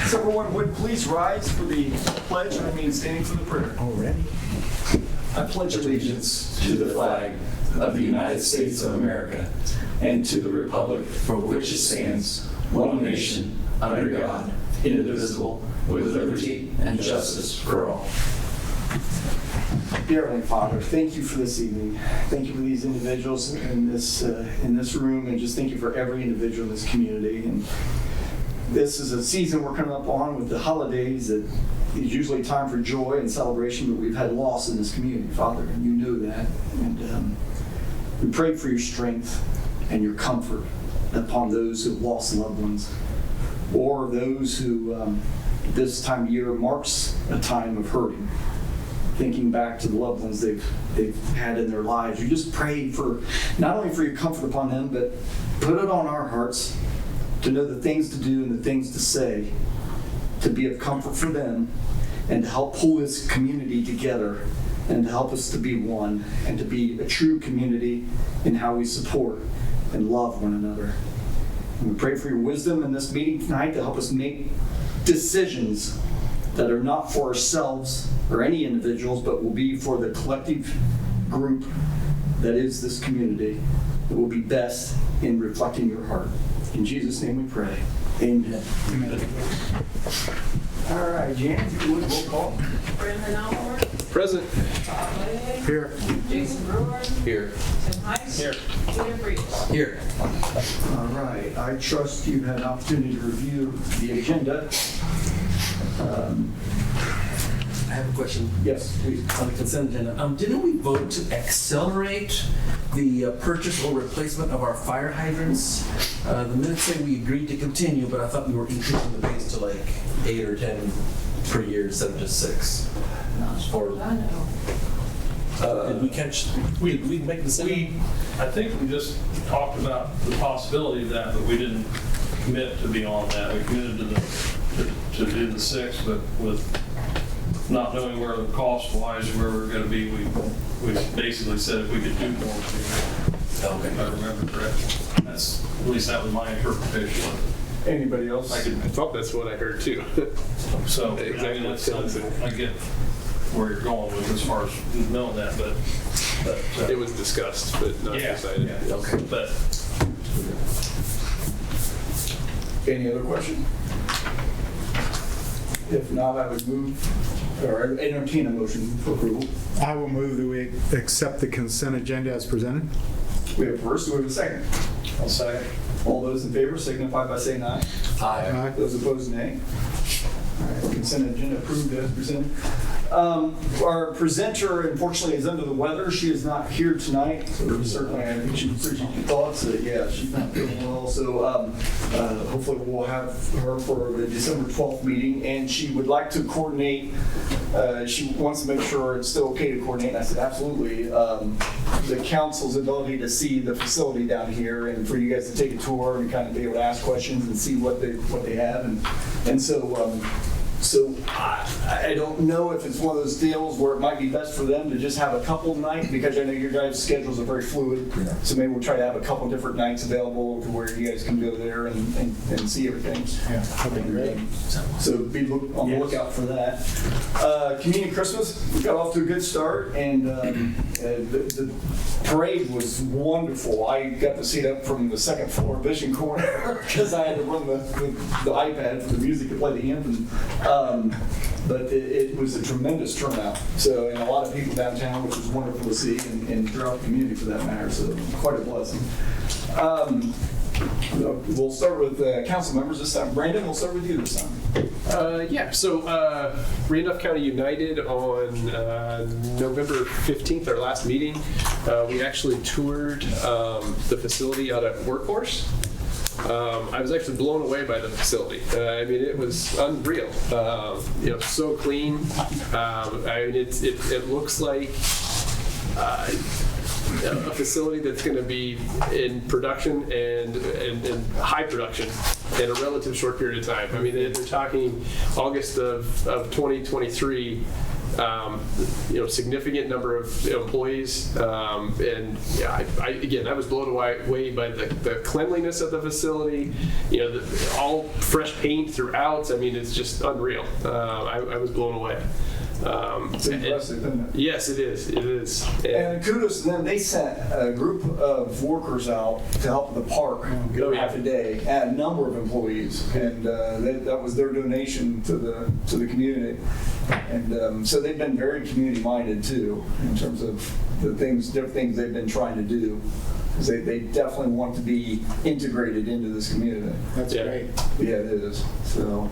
So everyone would please rise for the pledge and remain standing for the prayer. Already? I pledge Allegiance to the flag of the United States of America and to the republic for which it stands, one nation, under God, indivisible, with liberty and justice for all. Dear Heavenly Father, thank you for this evening. Thank you for these individuals in this room, and just thank you for every individual in this community. And this is a season we're coming up on with the holidays that is usually time for joy and celebration, but we've had loss in this community, Father, and you know that. And we pray for your strength and your comfort upon those who have lost loved ones, or those who this time of year marks a time of hurting, thinking back to the loved ones they've had in their lives. You just pray for not only for your comfort upon them, but put it on our hearts to know the things to do and the things to say, to be of comfort for them, and to help pull this community together, and to help us to be one, and to be a true community in how we support and love one another. And we pray for your wisdom in this meeting tonight to help us make decisions that are not for ourselves or any individuals, but will be for the collective group that is this community, that will be best in reflecting your heart. In Jesus' name we pray. Amen. Amen. All right, Jan, if you would, roll call. Brandon Almore. Present. Todd Lay. Here. Jason Brewer. Here. Tim Heiss. Here. Peter Brees. Here. All right, I trust you've had an opportunity to review the agenda. I have a question. Yes, please. On the consent agenda. Didn't we vote to accelerate the purchase or replacement of our fire hydrants? The minutes say we agreed to continue, but I thought we were increasing the pace to like 8 or 10 per year instead of just 6. Or I know. did we catch? Did we make the decision? I think we just talked about the possibility of that, but we didn't commit to be on that. We committed to do the 6, but with not knowing where the cost-wise, where we're going to be, we basically said if we could do more, Okay. if I remember correctly. At least that was my interpretation of Anybody else? it. I thought that's what I heard too. So, Exactly I mean, what Tim said. I get where you're going with as far as knowing that, but It was discussed, but not yeah, decided. yeah. Okay. But Any other question? If not, I would move, or entertain a motion for approval. I will move that we accept the consent agenda as presented. We have a first, do we have a second? I'll say All those in favor signify by saying aye. Aye. Those opposed, nay. All right, consent agenda approved as presented. Our presenter, unfortunately, is under the weather. She is not here tonight, so certainly I think she appreciates your thoughts. Yeah, she's not feeling well, so hopefully we'll have her for the December 12th meeting, and she would like to coordinate. She wants to make sure it's still okay to coordinate, and I said absolutely. The council's ability to see the facility down here, and for you guys to take a tour and kind of be able to ask questions and see what they have, and so. So I don't know if it's one of those deals where it might be best for them to just have a couple nights, because I know your guys' schedules are very fluid. So maybe we'll try to have a couple different nights available to where you guys can go there and see everything. Yeah, that'd be great. So be on the lookout for that. Community Christmas, we got off to a good start, and the parade was wonderful. I got to see it up from the second floor vision corner because I had to run the iPad for the music to play the anthem. But it was a tremendous turnout. So, and a lot of people downtown, which was wonderful to see, and throughout the community for that matter. So, quite a blessing. We'll start with council members this time. Brandon, we'll start with you this time. So Randolph County United on November 15th, our last meeting, we actually toured the facility out at Workhorse. I was actually blown away by the facility. I mean, it was unreal. So clean. I mean, it looks like a facility that's going to be in production and high production in a relative short period of time. I mean, they're talking August of 2023. significant number of employees, and yeah, I was blown away by the cleanliness of the facility. All fresh paint throughout. I mean, it's just unreal. I was blown away. It's impressive, isn't it? Yes, it is. It is. And kudos to them. They sent a group of workers out to help the park half a day, and a number of employees, and that was their donation to the community. And so they've been very community minded too, in terms of different things they've been trying to do. They definitely want to be integrated into this community. That's great. Yeah, it is. So,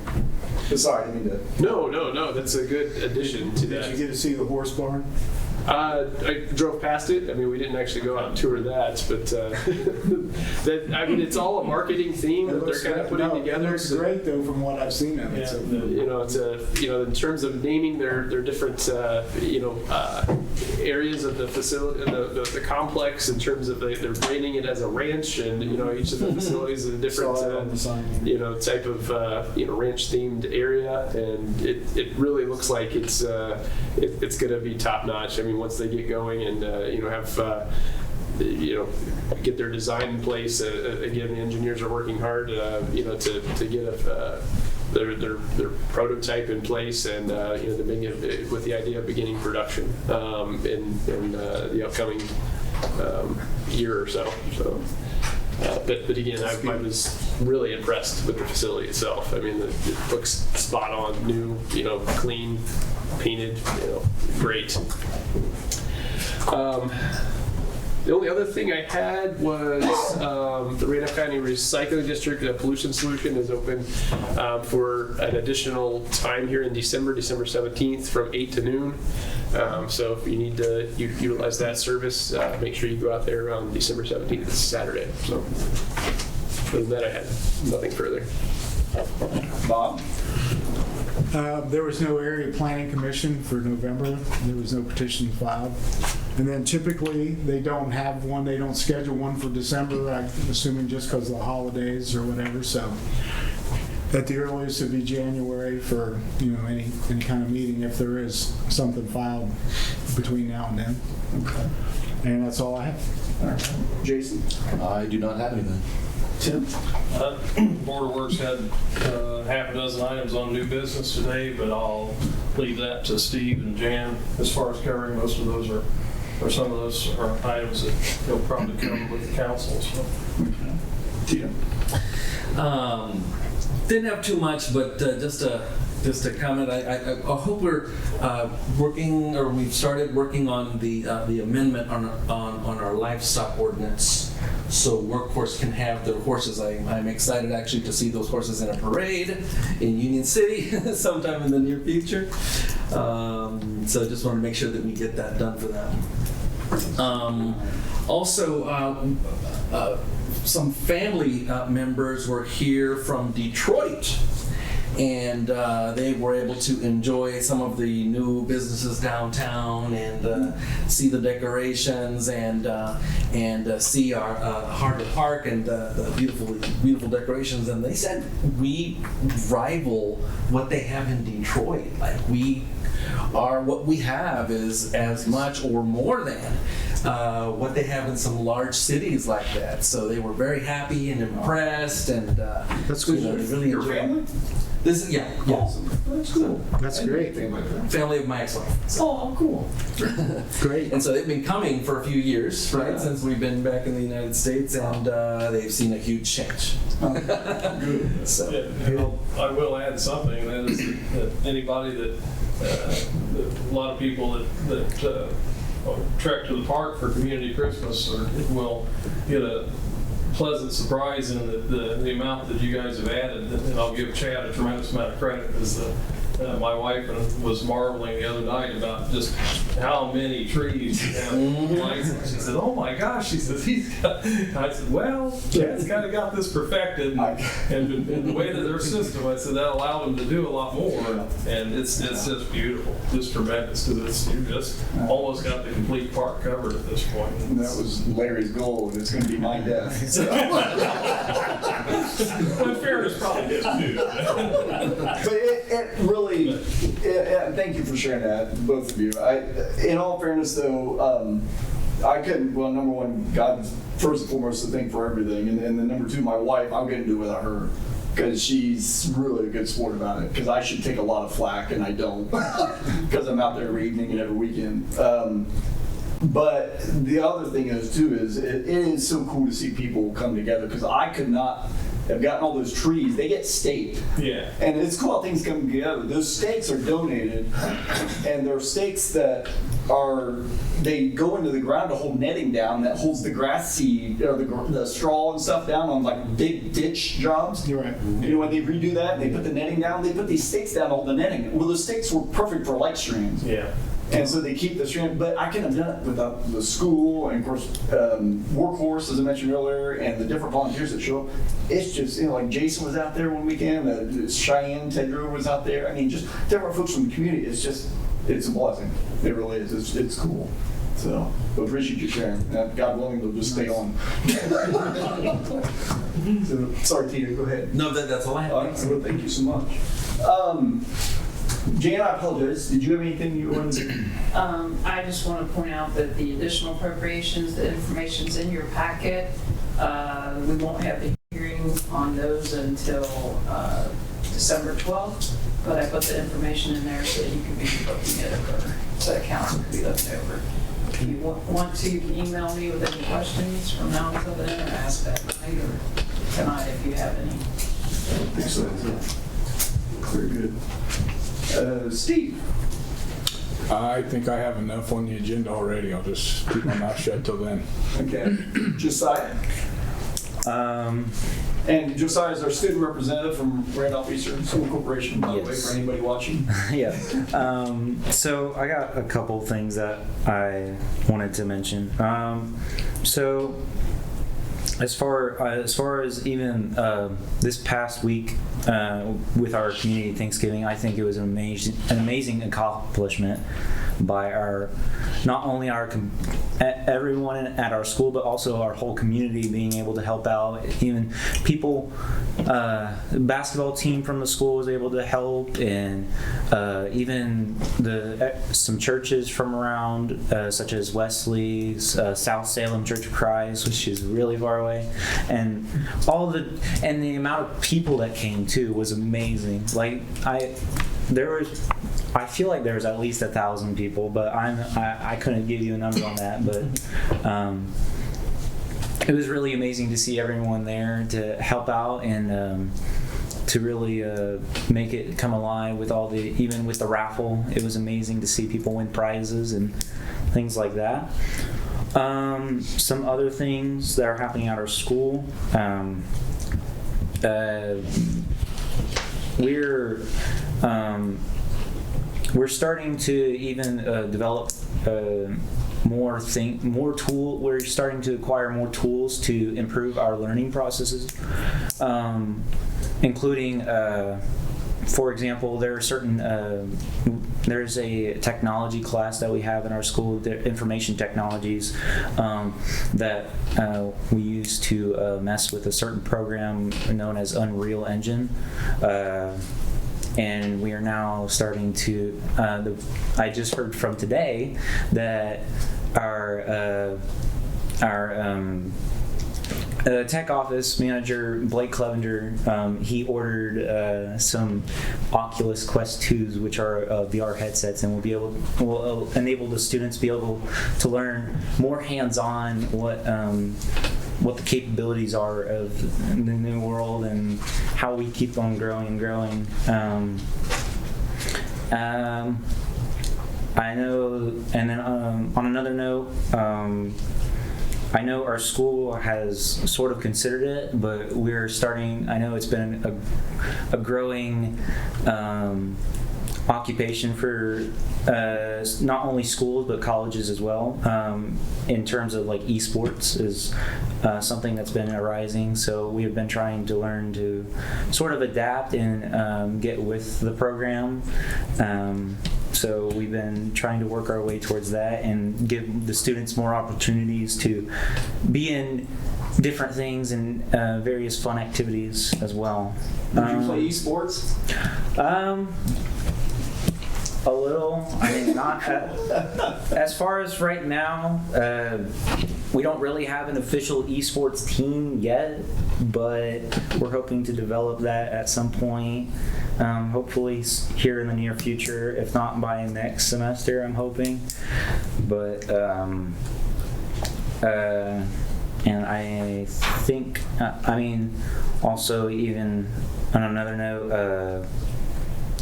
sorry, I didn't mean to. No. That's a good addition to that. Did you get to see the horse barn? I drove past it. I mean, we didn't actually go out and tour that, but it's all a marketing theme that they're kind of putting together. It looks great though, from what I've seen of it. Yeah, So, in terms of naming their different areas of the facility, the complex, in terms of they're branding it as a ranch, and each of the facilities is a different type of ranch themed area, and it really looks like it's going to be top notch. I mean, once they get going and have get their design in place. Again, the engineers are working hard to get their prototype in place, and with the idea of beginning production in the upcoming year or so. But again, I was really impressed with the facility itself. I mean, it looks spot on, new, clean, painted, great. The only other thing I had was the Randolph County Recycling District pollution solution is open for an additional time here in December 17th from 8 to noon. So if you need to utilize that service, make sure you go out there on December 17th. It's Saturday. So other than that, I had nothing further. Bob? there was no area planning commission for November. There was no petition filed. And then typically, they don't have one, they don't schedule one for December, I'm assuming just because of the holidays or whatever. So at the earliest, it'd be January for, you know, any kind of meeting if there is something filed between now and then. Okay. And that's all I have. All right. Jason? I do not have anything. Tim? Board of Works had half a dozen items on new business today, but I'll leave that to Steve and Jan as far as covering. Most of those are, or some of those are items that they'll probably cover with the council. So. Tina? Didn't have too much, but just a comment. I hope we're working, or we've started working on the amendment on our livestock ordinance, so Workhorse can have their horses. I'm excited actually to see those horses in a parade in Union City sometime in the near future. So just want to make sure that we get that done for them. Also, some family members were here from Detroit, and they were able to enjoy some of the new businesses downtown and see the decorations and see our Harbor Park and the beautiful decorations. And they said we rival what they have in Detroit. Like what we have is as much or more than what they have in some large cities like that. So they were very happy and impressed, and That's cool. they really Your enjoyed family? this. Yeah. That's cool. That's great. Family of my ex-wife. So. Oh, cool. Great. And so they've been coming for a few years, right, since we've been back in the United States, and they've seen a huge change. Good. So. Yeah, I will add something, and that is that anybody that, a lot of people that trek to the park for community Christmas will get a pleasant surprise in the amount that you guys have added. And I'll give Chad a tremendous amount of credit, because my wife was marveling the other night about just how many trees you have licensed. She said, "Oh my gosh," she says, "he's got," I said, "Well, Chad's kind of got this perfected, and the way that their system," I said, that allowed them to do a lot more, and it's just beautiful, just tremendous, because you just almost got the complete park covered at this point. And that was Larry's goal, and it's going to be my death. So. Well, in fairness, probably his too. But it really, thank you for sharing that, both of you. In all fairness, though, I couldn't. Well, number one, God first and foremost to thank for everything, and then number two, my wife. I couldn't do it without her because she's really a good sport about it. Because I should take a lot of flack, and I don't, because I'm out there every evening and every weekend. But the other thing is too is it is so cool to see people come together because I could not have gotten all those trees. They get staked. Yeah. And it's cool how things come together. Those stakes are donated, and they're stakes that they go into the ground to hold netting down that holds the grass seed or the straw and stuff down on like big ditch jobs. You're right. You know, when they redo that, they put the netting down. They put these stakes down to hold the netting. Well, those stakes were perfect for light strands. Yeah. And so they keep the strand, but I couldn't have done it without the school and of course Workhorse, as I mentioned earlier, and the different volunteers that show up. It's just, you know, like Jason was out there one weekend, Cheyenne, Ted Drew was out there. I mean, just different folks from the community. It's a blessing. It really is. It's cool. So, but appreciate you sharing. God willing, they'll just stay on. So, sorry, Tina, go ahead. No, that's all I have. Well, thank you so much. Jan, I apologize. Did you have anything you wanted to? I just want to point out that the additional appropriations, the information's in your packet. We won't have the hearing on those until December 12th, but I put the information in there so that you can be looking at it, or so the council can be looking over. If you want to, you can email me with any questions from now until then, or ask that night or tonight if you have any. Excellent. Very good. Steve. I think I have enough on the agenda already. I'll just keep my mouth shut till then. Okay. Josiah. And Josiah is our student representative from Randolph Eastern School Corporation, by the way, for anybody watching. Yeah. So I got a couple things that I wanted to mention. So as far as even this past week with our community Thanksgiving, I think it was an amazing accomplishment by not only everyone at our school, but also our whole community being able to help out. Even people, the basketball team from the school was able to help, and even some churches from around, such as Wesley's, South Salem Church of Christ, which is really far away, and the amount of people that came too was amazing. Like I feel like there was at least 1,000 people, but I couldn't give you a number on that. But it was really amazing to see everyone there to help out and to really make it come alive with even with the raffle. It was amazing to see people win prizes and things like that. Some other things that are happening at our school. We're starting to even develop more tool. We're starting to acquire more tools to improve our learning processes, including, for example, there's a technology class that we have in our school, the information technologies, that we use to mess with a certain program known as Unreal Engine. And we are now starting to, I just heard from today that our tech office manager, Blake Clevenger, he ordered some Oculus Quest 2s, which are VR headsets, and will enable the students to be able to learn more hands-on what the capabilities are of the new world and how we keep on growing and growing. I know, and then on another note, I know our school has sort of considered it, but we're starting. I know it's been a growing occupation for not only schools but colleges as well. In terms of like esports is something that's been arising. So we have been trying to learn to sort of adapt and get with the program. So we've been trying to work our way towards that and give the students more opportunities to be in different things and various fun activities as well. Did you play esports? A little. I mean, not as far as right now. We don't really have an official esports team yet, but we're hoping to develop that at some point. Hopefully here in the near future, if not by next semester, I'm hoping. But and I think, I mean, also even on another note,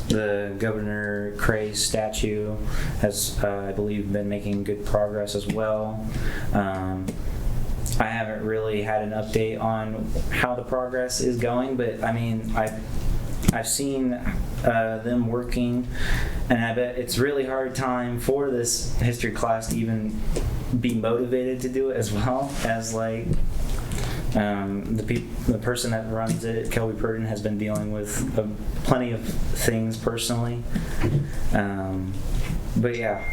the Governor K.I.S. statue has, I believe, been making good progress as well. I haven't really had an update on how the progress is going, but I mean, I've seen them working, and I bet it's really hard time for this history class to even be motivated to do it, as well as like the person that runs it, Kelby Purden, has been dealing with plenty of things personally. But yeah,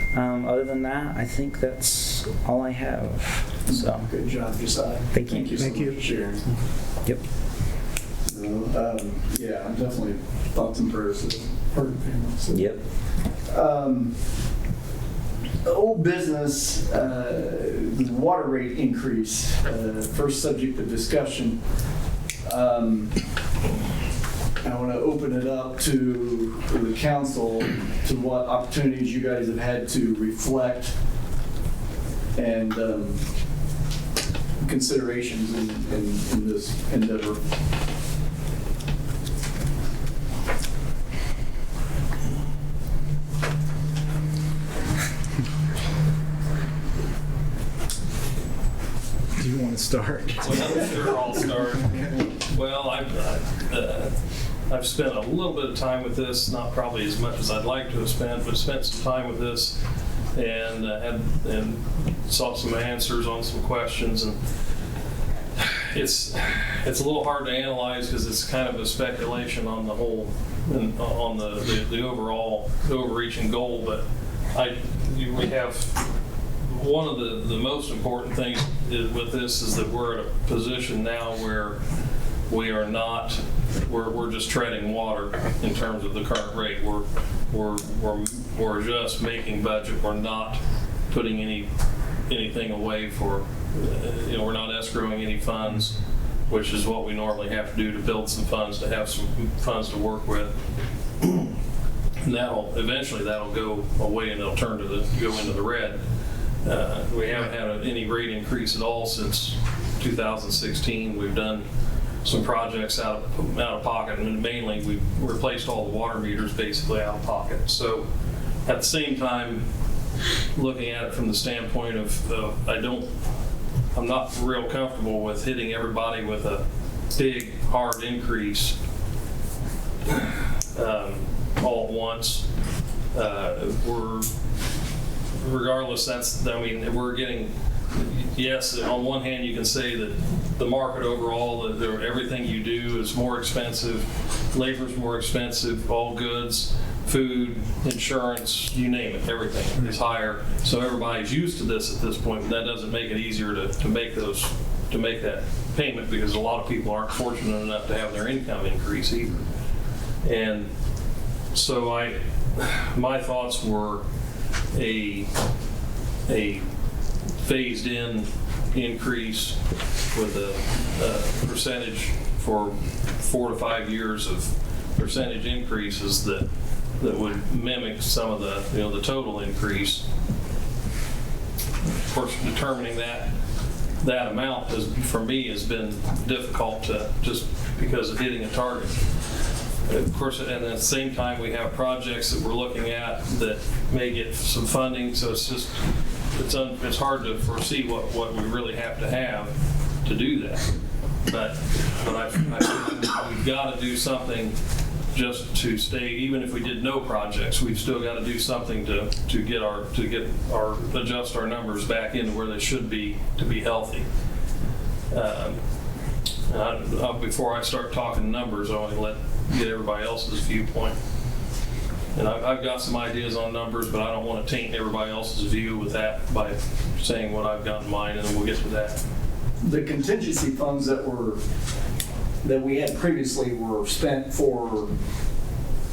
other than that, I think that's all I have. So Good job, Josiah. Thank you. Thank you so much for sharing. Yep. Yeah, I'm definitely thoughts and prayers to the Purden family. So. Yep. Old business, the water rate increase, first subject of discussion. I want to open it up to the council, to what opportunities you guys have had to reflect and considerations in this endeavor. Do you want to start? Well, sure, I'll start. Well, I've spent a little bit of time with this, not probably as much as I'd like to have spent, but spent some time with this and sought some answers on some questions. And it's a little hard to analyze because it's kind of a speculation on the whole, on the overall overreaching goal. But we have. One of the most important things with this is that we're at a position now where we're just treading water in terms of the current rate. We're just making budget. We're not putting anything away for, we're not escrowing any funds, which is what we normally have to do to build some funds, to have some funds to work with. And eventually that'll go away and it'll go into the red. We haven't had any rate increase at all since 2016. We've done some projects out of pocket, and mainly we've replaced all the water meters basically out of pocket. So at the same time, looking at it from the standpoint of I'm not real comfortable with hitting everybody with a big hard increase all at once. Regardless, we're getting, yes, on one hand you can say that the market overall, everything you do is more expensive, labor's more expensive, all goods, food, insurance, you name it, everything is higher. So everybody's used to this at this point, but that doesn't make it easier to make that payment, because a lot of people aren't fortunate enough to have their income increase either. And so my thoughts were a phased in increase with a percentage for 4 to 5 years of percentage increases that would mimic some of the total increase. Of course, determining that amount for me has been difficult just because of hitting a target. Of course, and at the same time, we have projects that we're looking at that may get some funding, so it's hard to foresee what we really have to do that. But we've got to do something just to stay. Even if we did no projects, we've still got to do something to adjust our numbers back into where they should be to be healthy. Before I start talking numbers, I want to get everybody else's viewpoint. And I've got some ideas on numbers, but I don't want to taint everybody else's view with that by saying what I've got in mind, and then we'll get to that. The contingency funds that we had previously were spent for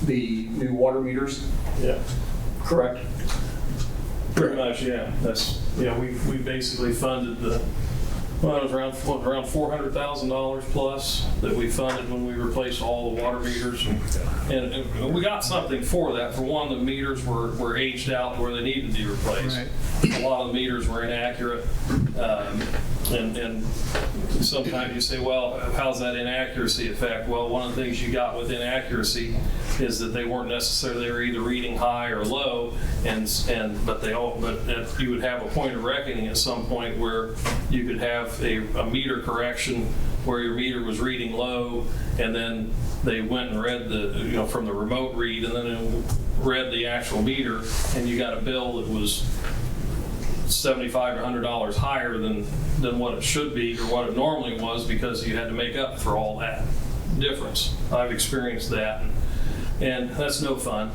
the new water meters. Yeah. Correct. Pretty much, yeah. That's, we basically funded it was around $400,000 plus that we funded when we replaced all the water meters. And we got something for that. For one, the meters were aged out to where they needed to be replaced. Right. A lot of the meters were inaccurate. And sometimes you say, well, how's that inaccuracy affect? Well, one of the things you got with inaccuracy is that they weren't necessarily, they were either reading high or low, but you would have a point of reckoning at some point where you could have a meter correction where your meter was reading low, and then they went and read from the remote read, and then it read the actual meter, and you got a bill that was $75 or $100 higher than what it should be or what it normally was, because you had to make up for all that difference. I've experienced that, and that's no fun.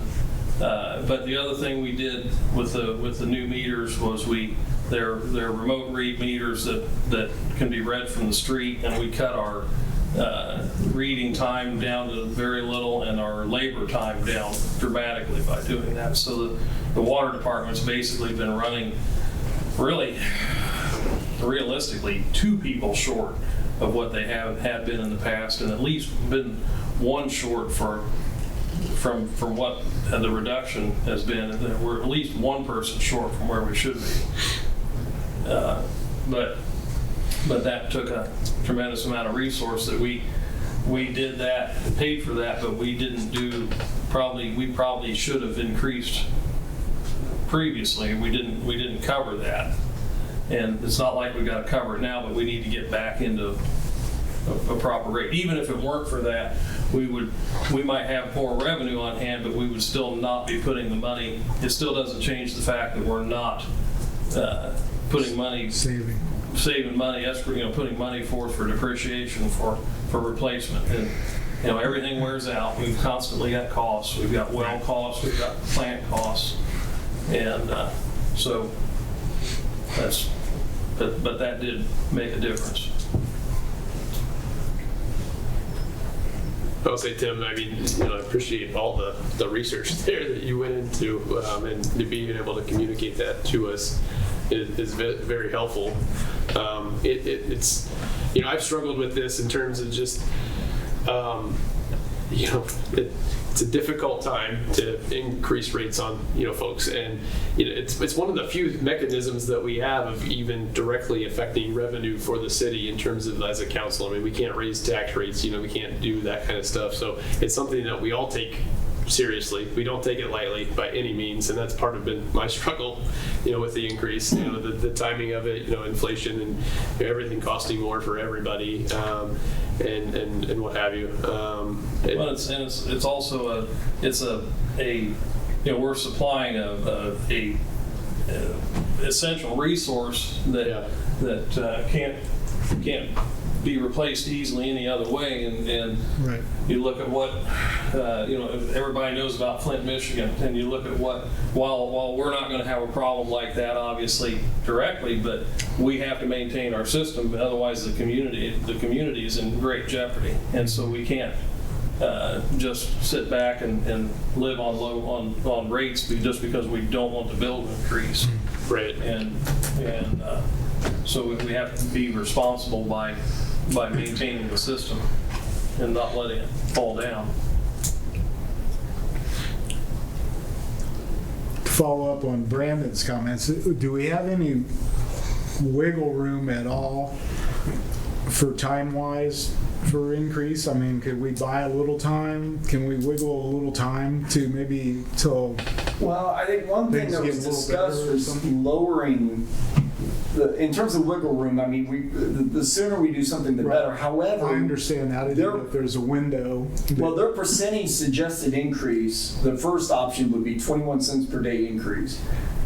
But the other thing we did with the new meters was they're remote read meters that can be read from the street, and we cut our reading time down to very little and our labor time down dramatically by doing that. So the water department's basically been running really, realistically, 2 people short of what they had been in the past, and at least been 1 short from what the reduction has been. We're at least 1 person short from where we should be. But that took a tremendous amount of resource that we did that, paid for that, but we didn't do. We probably should have increased previously. We didn't cover that, and it's not like we got to cover it now, but we need to get back into a proper rate. Even if it weren't for that, we might have more revenue on hand, but we would still not be putting the money. It still doesn't change the fact that we're not putting money, saving money, putting money forth for depreciation for replacement. And everything wears out. We've constantly got costs. We've got well costs. We've got plant costs. And so but that did make a difference. I'll say, Tim, I mean, I appreciate all the research there that you went into, and to being able to communicate that to us is very helpful. It's I've struggled with this in terms of just, it's a difficult time to increase rates on folks, and it's one of the few mechanisms that we have of even directly affecting revenue for the city in terms of as a council. I mean, we can't raise tax rates, we can't do that kind of stuff. So it's something that we all take seriously. We don't take it lightly by any means, and that's part of been my struggle, with the increase, the timing of it, inflation and everything costing more for everybody, and what have you. Well, it's also we're supplying a essential resource that can't be replaced easily any other way, and Right. You look at what everybody knows about Flint, Michigan, and you look at what while we're not going to have a problem like that obviously directly, but we have to maintain our system, otherwise the community is in great jeopardy, and so we can't just sit back and live on rates just because we don't want the bill to increase. Right. And so we have to be responsible by maintaining the system and not letting it fall down. To follow up on Brandon's comments, do we have any wiggle room at all for time-wise for increase? I mean, could we buy a little time? Can we wiggle a little time to maybe till? Well, I think one thing that was discussed was lowering in terms of wiggle room. I mean, the sooner we do something, the better. However, I understand that. I didn't know if there's a window. Well, their percentage suggested increase, the first option would be 21 cents per day increase.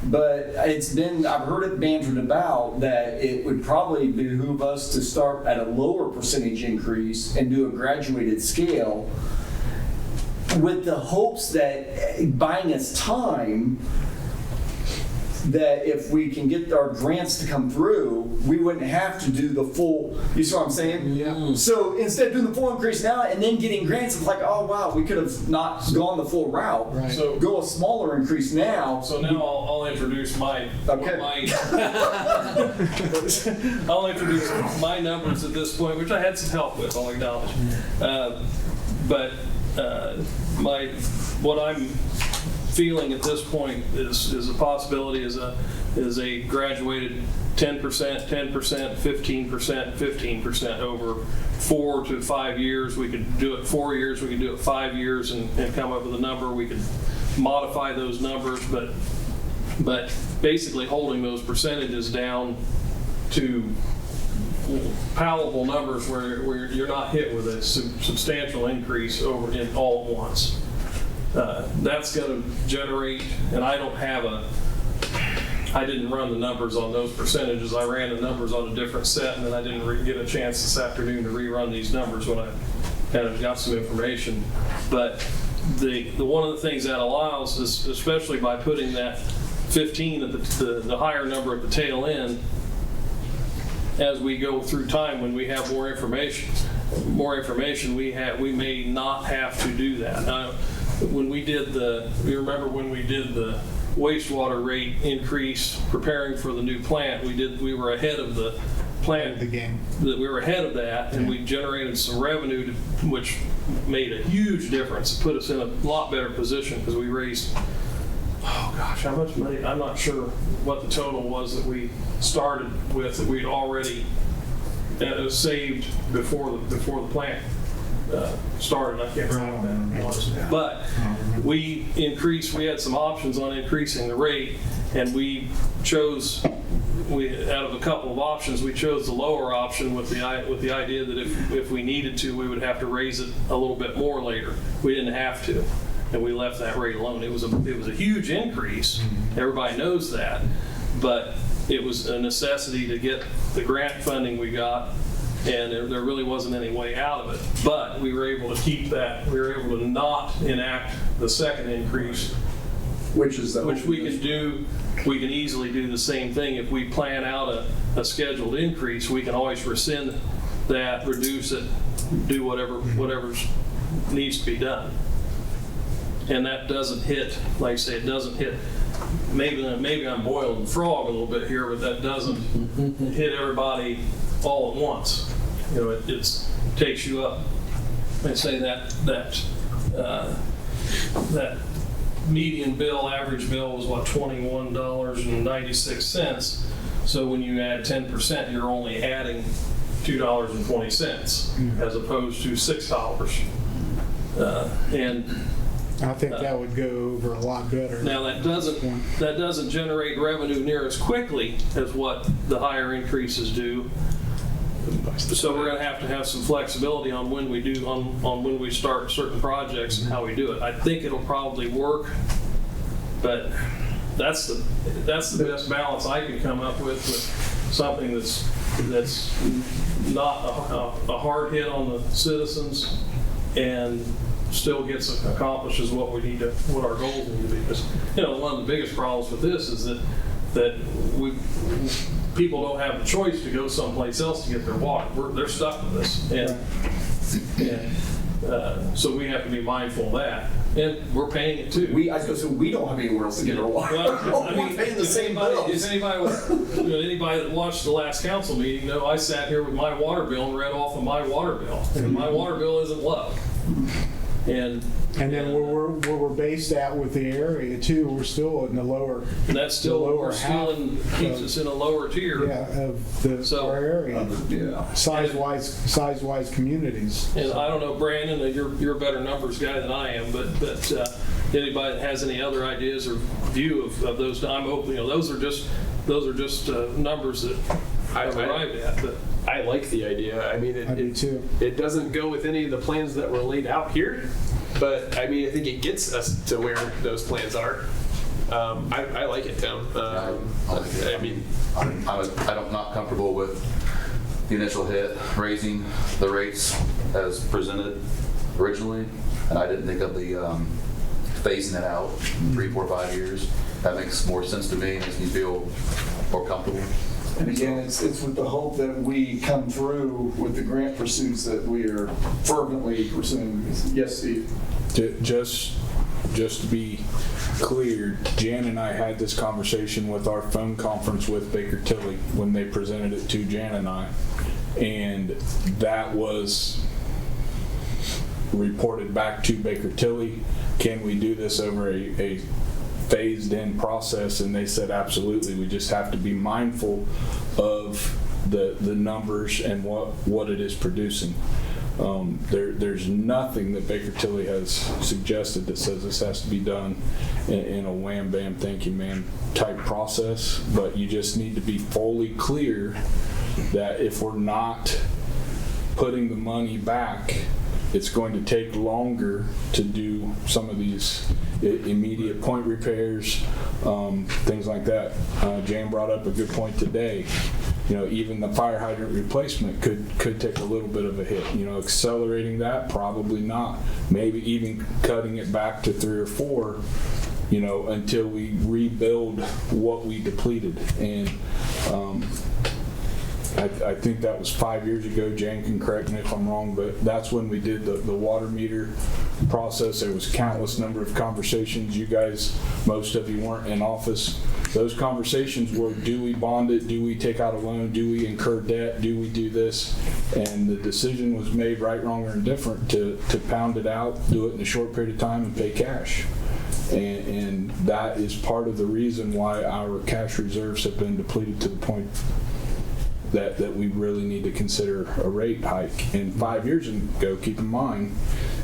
But I've heard it bantered about that it would probably behoove us to start at a lower percentage increase and do a graduated scale, with the hopes that buying us time that if we can get our grants to come through, we wouldn't have to do the full, you see what I'm saying? Yeah. So instead of doing the full increase now and then getting grants, it's like, oh wow, we could have not gone the full route. Right. So, Go a smaller increase now. so now I'll introduce my, Okay. I'll introduce my numbers at this point, which I had some help with, I'll acknowledge. But what I'm feeling at this point is a possibility is a graduated 10%, 10%, 15%, 15% over 4 to 5 years. We could do it 4 years, we could do it 5 years and come up with a number. We could modify those numbers, but basically holding those percentages down to palatable numbers where you're not hit with a substantial increase over in all at once. That's going to generate, and I didn't run the numbers on those percentages. I ran the numbers on a different set, and then I didn't get a chance this afternoon to rerun these numbers when I kind of got some information. But the one of the things that allows is, especially by putting that 15 at the higher number at the tail end, as we go through time, when we have more information, we may not have to do that. Now, when we did you remember when we did the wastewater rate increase, preparing for the new plant, we were ahead of the plant. The game. We were ahead of that, and we generated some revenue, which made a huge difference. It put us in a lot better position because we raised, oh gosh, how much money? I'm not sure what the total was that we started with, that we'd already saved before the plant started. I can't remember what that was. But we had some options on increasing the rate, and we chose, out of a couple of options, we chose the lower option with the idea that if we needed to, we would have to raise it a little bit more later. We didn't have to, and we left that rate alone. It was a huge increase. Everybody knows that, but it was a necessity to get the grant funding we got, and there really wasn't any way out of it. But we were able to keep that. We were able to not enact the second increase, which we can do. We can easily do the same thing if we plan out a scheduled increase. We can always rescind that, reduce it, do whatever needs to be done. And that doesn't hit, like I say, it doesn't hit. Maybe I'm boiling the frog a little bit here, but that doesn't hit everybody all at once. You know, it takes you up. They say that median bill, average bill was what, $21.96. So when you add 10%, you're only adding $2.20 as opposed to $6. And I think that would go over a lot better. now that doesn't generate revenue near as quickly as what the higher increases do. So we're going to have some flexibility on when we do on when we start certain projects and how we do it. I think it'll probably work, but that's the best balance I can come up with something that's not a hard hit on the citizens and still accomplishes what our goals need to be. Because, you know, one of the biggest problems with this is that people don't have the choice to go someplace else to get their water. They're stuck with this, and so we have to be mindful of that. And we're paying it too. I was going to say, we don't have anywhere else to get our water. Well, I mean, we're paying the same bills. If anybody that watched the last council meeting know I sat here with my water bill and read off of my water bill, and my water bill isn't low. And then where we're based at with the area too, we're still in the lower. And that's still keeps us in a lower tier. Yeah, of our area. Size-wise communities. And I don't know, Brandon, you're a better numbers guy than I am, but anybody that has any other ideas or view of those, I'm open. You know, those are just numbers that I've arrived at. But I like the idea. I mean, I do too. It doesn't go with any of the plans that were laid out here, but I mean, I think it gets us to where those plans are. I like it, Tom. I mean, I'm not comfortable with the initial hit, raising the rates as presented originally, and I didn't think of the phasing it out 3, 4, 5 years. that makes more sense to me, makes me feel more comfortable. And again, it's with the hope that we come through with the grant pursuits that we are fervently pursuing. Yes, Steve? Just to be clear, Jan and I had this conversation with our phone conference with Baker Tilly when they presented it to Jan and I, and that was reported back to Baker Tilly. Can we do this over a phased in process? And they said absolutely. We just have to be mindful of the numbers and what it is producing. There's nothing that Baker Tilly has suggested that says this has to be done in a wham bam thank you ma'am type process, but you just need to be fully clear that if we're not putting the money back, it's going to take longer to do some of these immediate point repairs, things like that. Jan brought up a good point today. Even the fire hydrant replacement could take a little bit of a hit. Accelerating that, probably not. Maybe even cutting it back to 3 or 4, until we rebuild what we depleted. And I think that was 5 years ago. Jan can correct me if I'm wrong, but that's when we did the water meter process. There was countless number of conversations. You guys, most of you weren't in office. Those conversations were, do we bond it? Do we take out a loan? Do we incur debt? Do we do this? And the decision was made, right, wrong, or indifferent, to pound it out, do it in a short period of time, and pay cash. And that is part of the reason why our cash reserves have been depleted to the point that we really need to consider a rate hike. And 5 years ago, keep in mind,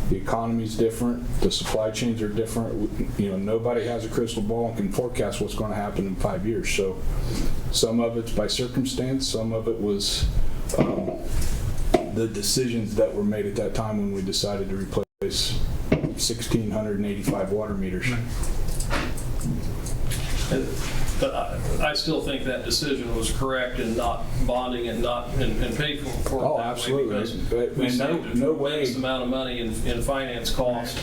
the economy's different, the supply chains are different. Nobody has a crystal ball and can forecast what's going to happen in 5 years. So some of it's by circumstance, some of it was the decisions that were made at that time when we decided to replace 1,685 water meters. But I still think that decision was correct in not bonding and paying for it. Oh, that absolutely. Way, because we saved no a way. tremendous amount of money in finance costs.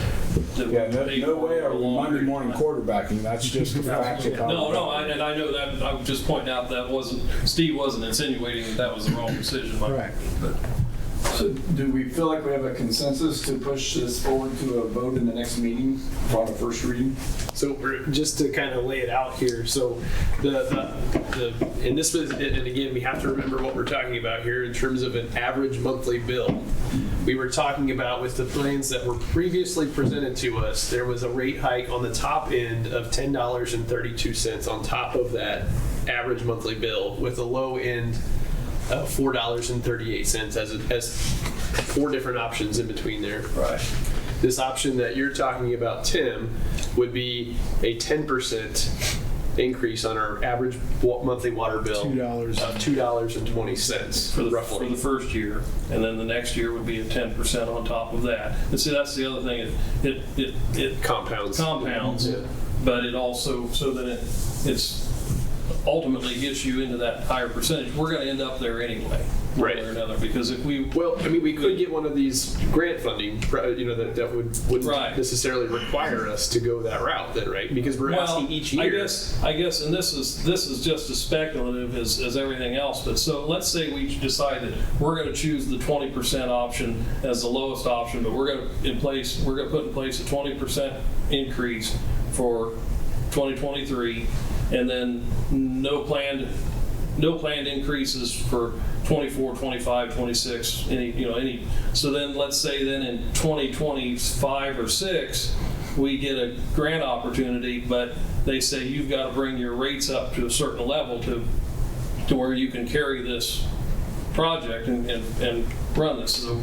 Yeah, no way are we Monday morning quarterbacking. That's just a fact. No, and I know that. I would just point out that Steve wasn't insinuating that was the wrong decision. Right. So do we feel like we have a consensus to push this forward to a vote in the next meeting on a first reading? So just to kind of lay it out here, so and this was, and again, we have to remember what we're talking about here in terms of an average monthly bill. We were talking about, with the plans that were previously presented to us, there was a rate hike on the top end of $10.32 on top of that average monthly bill, with a low end of $4.38 as 4 different options in between there. Right. This option that you're talking about, Tim, would be a 10% increase on our average monthly water bill $2. of $2.20 for roughly. the first year, and then the next year would be a 10% on top of that. And see, that's the other thing. It compounds. Yeah. But it also, so that it's ultimately gets you into that higher percentage. We're going to end up there anyway, one way or another, because if we... Well, I mean, we could get one of these grant funding, that wouldn't Right. necessarily require us to go that route then, right? Because we're asking each year. I guess, and this is just as speculative as everything else, but so let's say we decide that we're going to choose the 20% option as the lowest option, but we're going to put in place a 20% increase for 2023, and then no planned increases for 24, 25, 26, any. So then let's say then in 2025 or 6, we get a grant opportunity, but they say you've got to bring your rates up to a certain level to where you can carry this project and run this. So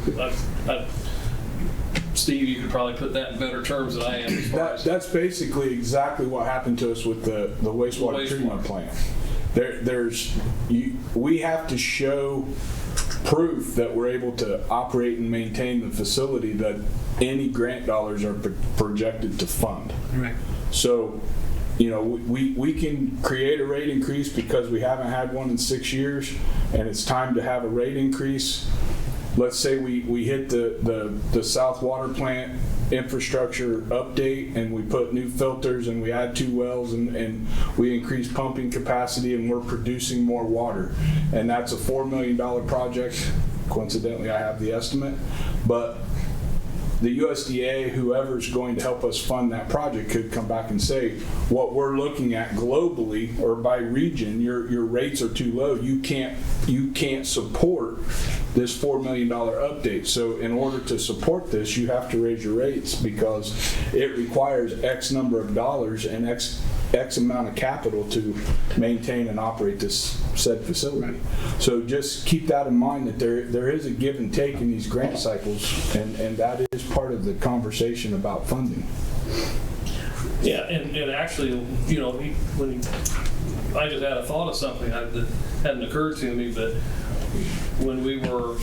Steve, you could probably put that in better terms than I am. That's basically exactly what happened to us with the wastewater treatment plant. We have to show proof that we're able to operate and maintain the facility that any grant dollars are projected to fund. Right. So, we can create a rate increase because we haven't had one in 6 years, and it's time to have a rate increase. let's say we hit the South Water Plant infrastructure update and we put new filters and we add 2 wells and we increase pumping capacity and we're producing more water. And that's a $4 million project. Coincidentally, I have the estimate, but the USDA, whoever's going to help us fund that project, could come back and say, what we're looking at globally or by region, your rates are too low. You can't support this $4 million update. So in order to support this, you have to raise your rates because it requires X number of dollars and X amount of capital to maintain and operate this said facility. So just keep that in mind, that there is a give and take in these grant cycles, and that is part of the conversation about funding. Yeah, and actually, you know, I just had a thought of something that hadn't occurred to me, but when we were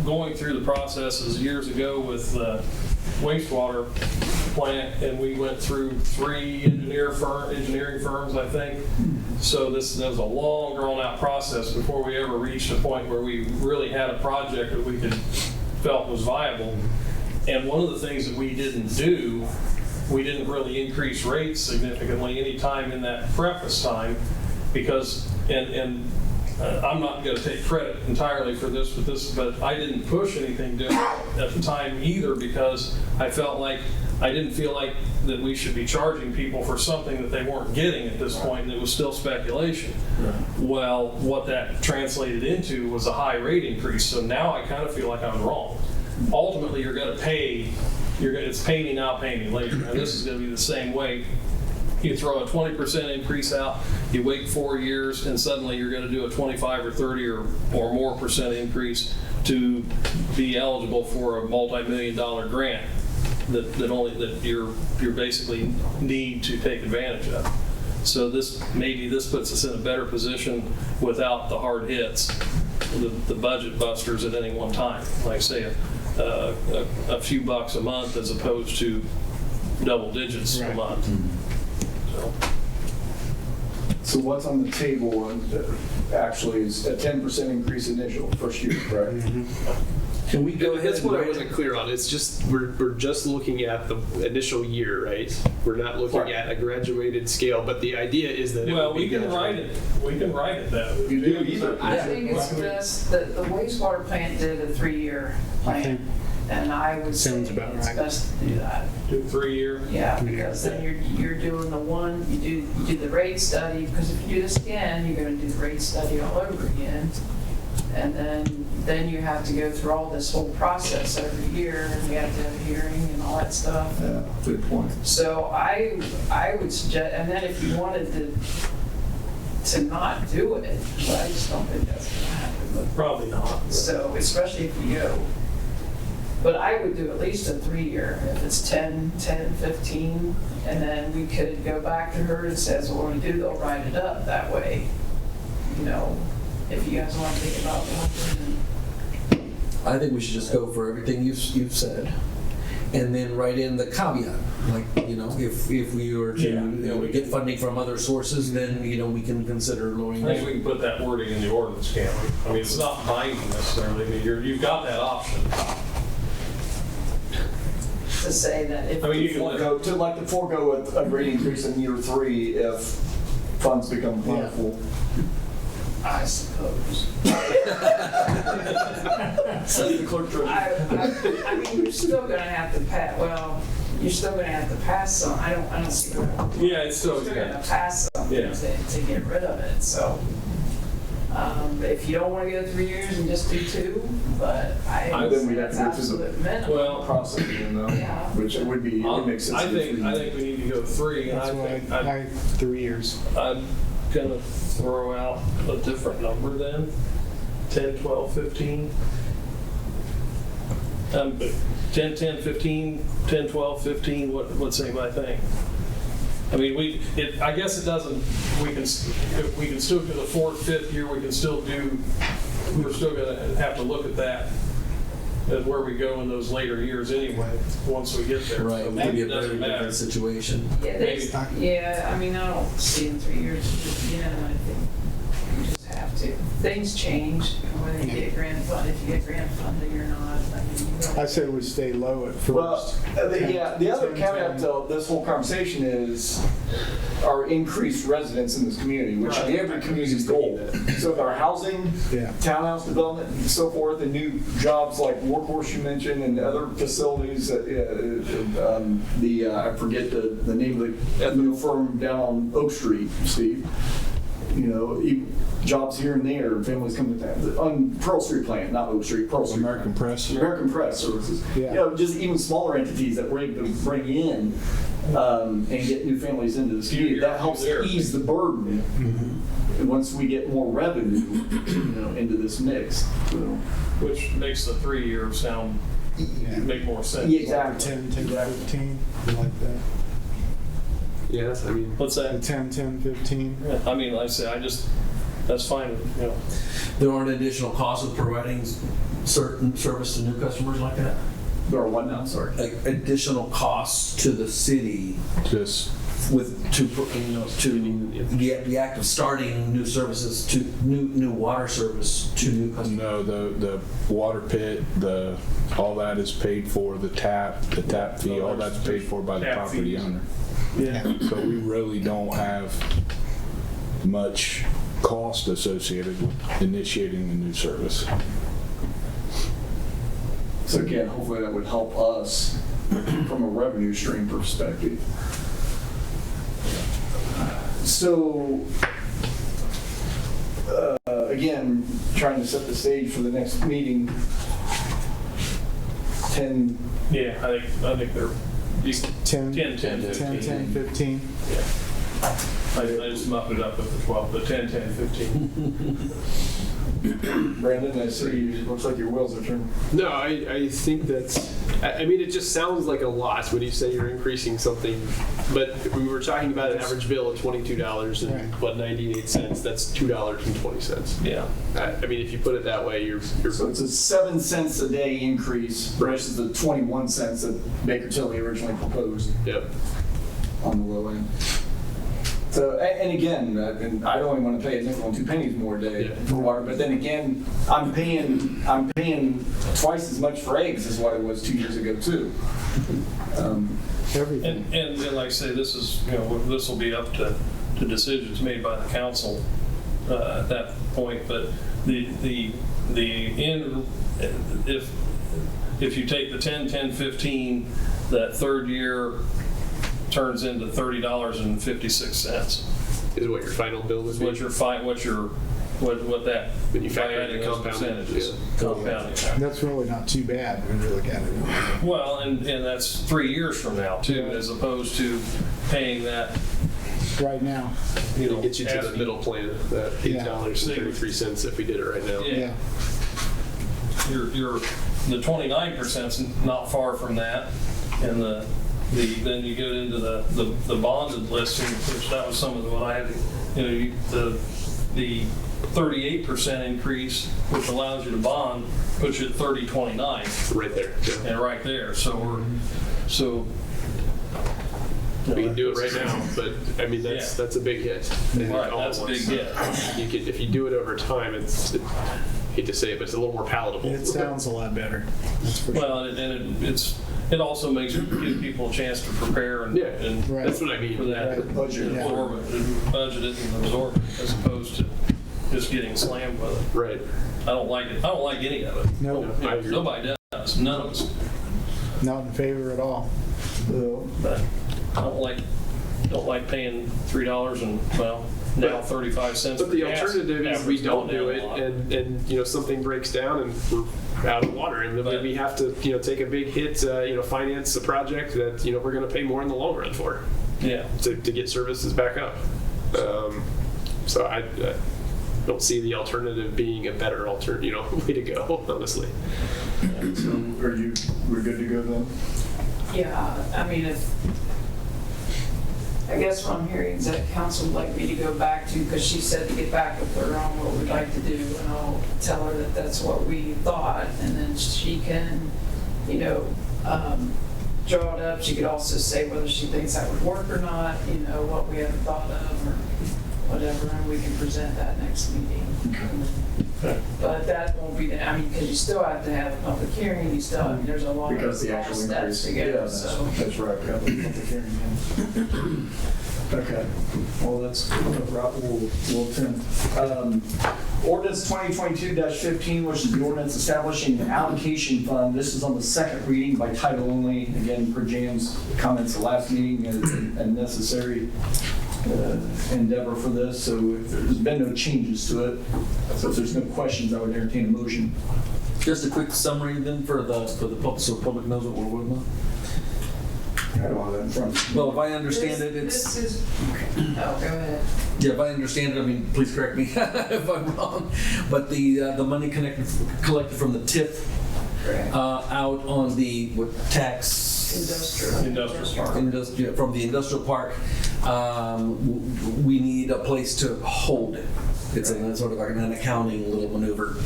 going through the processes years ago with the wastewater plant, and we went through 3 engineering firms, I think. So this was a long, drawn-out process before we ever reached a point where we really had a project that we felt was viable. And one of the things that we didn't do, we didn't really increase rates significantly any time in that preface time, because I'm not going to take credit entirely for this, but I didn't push anything different at the time either, because I didn't feel like that we should be charging people for something that they weren't getting at this point, and it was still speculation. Right. Well, what that translated into was a high rate increase. So now I kind of feel like I'm wrong. Ultimately, you're going to pay. It's pay me now, pay me later. And this is going to be the same way. You throw a 20% increase out, you wait 4 years, and suddenly you're going to do a 25 or 30 or more percent increase to be eligible for a multi-million-dollar grant that you're basically need to take advantage of. So maybe this puts us in a better position without the hard hits, the budget busters at any one time. Like say a few bucks a month as opposed to double digits a month. So what's on the table actually is a 10% increase initial first year, right? Mm-hmm. Can we go ahead? That's what I wasn't clear on. It's just we're just looking at the initial year, right? We're not looking at a graduated scale. But the idea is that we can write it. We can write it that way. You do either. I think it's best that the wastewater plant did a 3-year plan, and I would say it's best to do that. Do 3-year. Yeah, because then you're doing the one, you do the rate study, because if you do this again, you're going to do the rate study all over again, and then you have to go through all this whole process every year, and we have to have a hearing and all that stuff. Yeah, good point. So I would suggest, and then if you wanted to not do it, but I just don't think that's going to happen. Probably not. So especially if you go. But I would do at least a 3-year, if it's 10, 15, and then we could go back to her and says, well, when we do, they'll write it up that way. You know, if you guys want to think about that. I think we should just go for everything you've said, and then write in the caveat. Like, you know, if we were to get funding from other sources, then we can consider lowering. I think we can put that wording in the ordinance, can't we? I mean, it's not binding necessarily. You've got that option. To say that if you can forego a rate increase in year 3 if funds become plentiful. I suppose. Says the clerk treasurer. I mean, you're still going to have to pass. Well, you're still going to have to pass some. I don't see what. Yeah, it's still going to pass something to get rid of it. So. If you don't want to go 3 years and just do 2, but then we have to go through absolute minimum. Well, process again, though, which it would be. It makes sense. I think we need to go 3, and I 3 years. I'm gonna throw out a different number then. 10, 12, 15. 10, 15, 10, 12, 15. What's anybody think? I mean, I guess it doesn't. We can still do the 4th, 5th year. We're still going to have to look at that as where we go in those later years anyway. Once we get there, right? So maybe it a very doesn't matter. different situation. Yeah, I mean, I don't see in 3 years again. I think you just have have to. Things change, whether you get grant funding, if you get grant funding or not. I mean, you really- I said we stay low at Well, first. the other caveat to this whole conversation is our increased residents in this community, which should be every community's goal. So with our housing, Yeah. townhouse development and so forth, and new jobs like Workhorse you mentioned and other facilities, I forget the name of the new firm down on Oak Street, Steve. You know, jobs here and there, families coming to town. On Pearl Street plant, not Oak Street, Pearl Street. American Press. American Press Services. Yeah. You know, just even smaller entities that we're able to bring in and get new families into this community. That helps ease the burden. And once we get more revenue, into this mix. So, Which makes the 3-year sound make more sense. yeah, exactly. 10, 10, 15, like that. Yeah, I mean, What's that? 10, 10, 15. Yeah, I mean, like I said, that's fine, There aren't additional costs of providing certain service to new customers like that? There are one now, sorry. Like additional costs to the city Just to the act of starting new services to new water service to new customers? no, the water pit, all that is paid for. The tap fee, all that's paid for by the Tap property fees. owner. Yeah. So we really don't have much cost associated with initiating the new service. So again, hopefully that would help us from a revenue stream perspective. So, again, trying to set the stage for the next meeting. 10, Yeah, I think they're 10, 10, 10, 10, 15. I just muffed it up with the 12, but 10, 10, 15. Brandon, I see you, looks like your wheels are turning. no, I think that's, I mean, it just sounds like a lot when you say you're increasing something, but we were talking about an average bill of $22 and Right. what, 98 cents, that's $2.20. Yeah. I mean, if you put it that way, you're So it's a 7 cents a day increase versus the 21 cents that Baker Tilly originally proposed yep. on the low end. So, and again, and I don't even want to pay a nickel and 2 pennies more a day Yeah. for water, but then again, I'm paying twice as much for eggs as what it was 2 years ago too. Everything. And like I say, this is, this will be up to decisions made by the council at that point, but the end, if you take the 10, 10, 15, that third year turns into $30.56. Is what your final bill would be. What that When you factor in the those compounding, percentages. yeah. Compounding. That's really not too bad when you look at it. Well, and that's 3 years from now too, as opposed to paying that, Right now. It'll get you to the asking- middle plan, that $8.33 if we did it right now. Yeah. The 29%'s not far from that, and then you go into the bonded listing, which that was some of what I had. The 38% increase, which allows you to bond, puts you at 3029, Right there. Yeah. and right there. So We can do it right now, but I mean, that's a big hit. Right, All at that's a big once. hit. You could, if you do it over time, hate to say it, but it's a little more palatable. It sounds a lot better. That's for sure. Well, it also makes give people a chance to prepare and, Yeah, and Right. That's what I mean. for that Right. Budget. and absorb it, and budget it and absorb it, as opposed to just getting slammed with it. Right. I don't like it. I don't like any of it. No, I agree. Nobody does. None of us. not in favor at all. So, But I don't like paying $3 and now 35 cents. But the for gas. alternative is we Average don't going do down it, a lot. and something breaks down and we're out of water, and then But- we have to take a big hit, finance a project that we're going to pay more in the long run for Yeah. to get services back up. So I don't see the alternative being a better way to go, honestly. so we're good to go then? Yeah, I mean, I guess what I'm hearing is that council would like me to go back to, because she said to get back with her on what we'd like to do, and I'll tell her that that's what we thought, and then she can, draw it up. She could also say whether she thinks that would work or not, what we haven't thought of, or whatever, and we can present that next meeting. Okay. But that won't be, I mean, because you still have to have a public hearing, you still, I mean, there's a lot of Because the actual steps increase. to Yeah, go, that's so. that's right. We have the public hearing, yeah. Okay, well, that's, we'll attend. Ordinance 2022-15, which is the ordinance establishing an allocation fund. This is on the second reading by title only. Again, per Jan's comments the last meeting, a necessary endeavor for this. So if there's been no changes to it. So if there's no questions, I would entertain a motion. Just a quick summary then for the public, so the public knows what we're working on. I don't have that in front of me. Well, if I understand it, it's, This is, oh, go ahead. yeah, if I understand it, I mean, please correct me if I'm wrong, but the money collected from the TIF Correct. out on the tax Industrial park. from the industrial park, we need a place to hold it. It's a sort of like an accounting little maneuver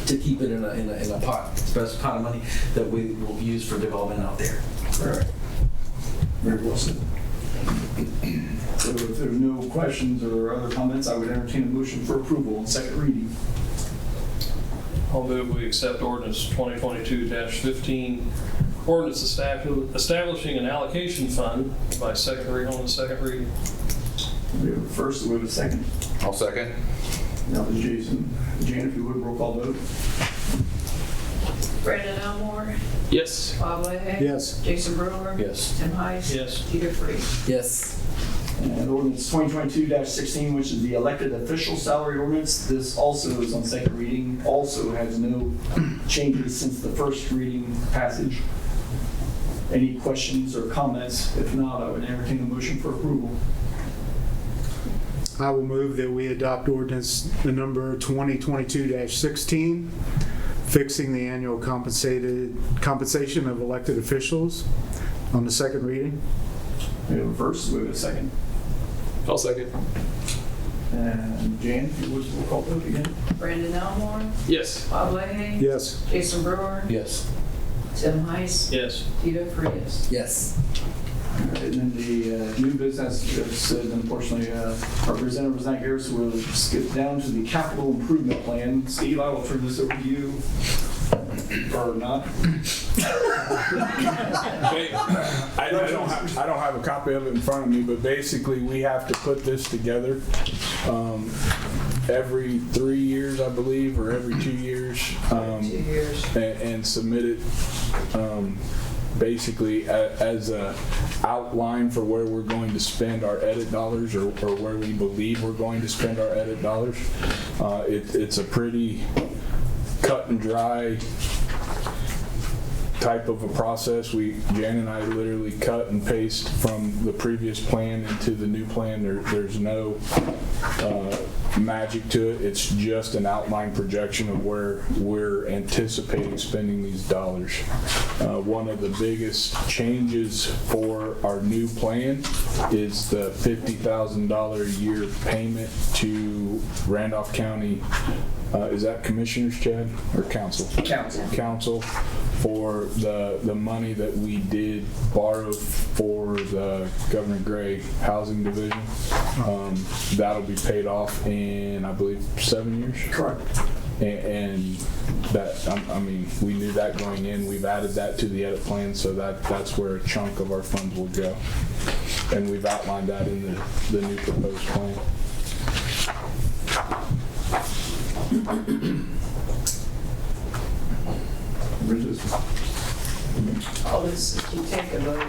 to keep it in a pot, special pot of money that we will use for development out there. All right. Very well said. So if there's no questions or other comments, I would entertain a motion for approval on second reading. I'll move we accept ordinance 2022-15, ordinance establishing an allocation fund by second reading on the second reading. We have a first, we have a second. I'll second. That was Jason. Jan, if you would, roll call vote. Brandon Elmore, Yes. Bob Leahy. Yes. Jason Brewer. Yes. Tim Heiss. Yes. Peter Freeze. Yes. And ordinance 2022-16, which is the elected official salary ordinance. This also is on second reading, also has no changes since the first reading passage. Any questions or comments? If not, I would entertain a motion for approval. I will move that we adopt ordinance number 2022-16, fixing the annual compensation of elected officials on the second reading. We have a first, we have a second. I'll second. And Jan, if you would, roll call vote again. Brandon Elmore, Yes. Bob Leahy. Yes. Jason Brewer. Yes. Tim Heiss. Yes. Peter Freeze. Yes. All right, and then the new business, said, unfortunately, our representative was not here, so we'll skip down to the capital improvement plan. Steve, I will turn this over to you. Or not. I don't have a copy of it in front of me, but basically we have to put this together every 3 years, I believe, or every 2 years, 2 years. and submit it basically as a outline for where we're going to spend our edit dollars, or where we believe we're going to spend our edit dollars. It's a pretty cut and dry type of a process. Jan and I literally cut and paste from the previous plan into the new plan. There's no magic to it. It's just an outline projection of where we're anticipating spending these dollars. One of the biggest changes for our new plan is the $50,000 a year payment to Randolph County. Is that commissioners, Chad, or council? Council for the money that we did borrow for the Governor Gray Housing Division. That'll be paid off in, I believe, 7 years. Correct. And that, I mean, we knew that going in. We've added that to the edit plan, so that's where a chunk of our funds will go. And we've outlined that in the new proposed plan. All this, if you take a vote.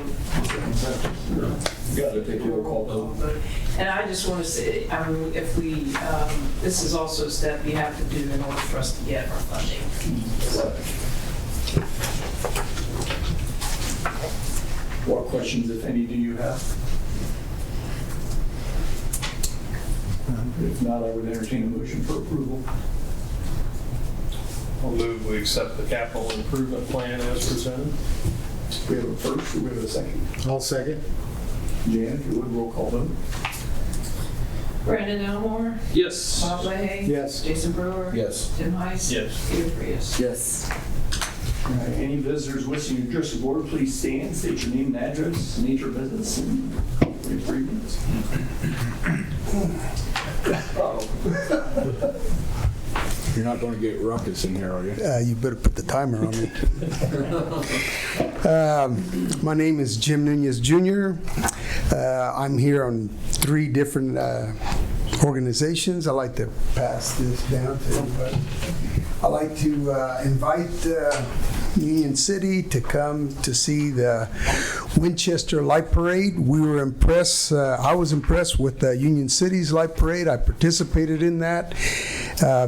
Got to take a roll call vote. And I just want to say, I mean, if we, this is also a step you have to do in order for us to get our funding. What questions, if any, do you have? If not, I would entertain a motion for approval. I'll move we accept the capital improvement plan as presented. We have a first, or we have a second. I'll second. Jan, if you would, roll call vote. Brandon Elmore, Yes. Bob Leahy. Yes. Jason Brewer. Yes. Tim Heiss. Yes. Peter Freeze. Yes. All right, any visitors wishing to address the board, please stand, state your name and address, nature of business, and 23 minutes. You're not going to get ruckus in here, are you? You better put the timer on me. My name is Jim Nunez Jr. I'm here on 3 different organizations. I like to pass this down to everybody. I like to invite Union City to come to see the Winchester Light Parade. We were impressed. I was impressed with Union City's Light Parade. I participated in that.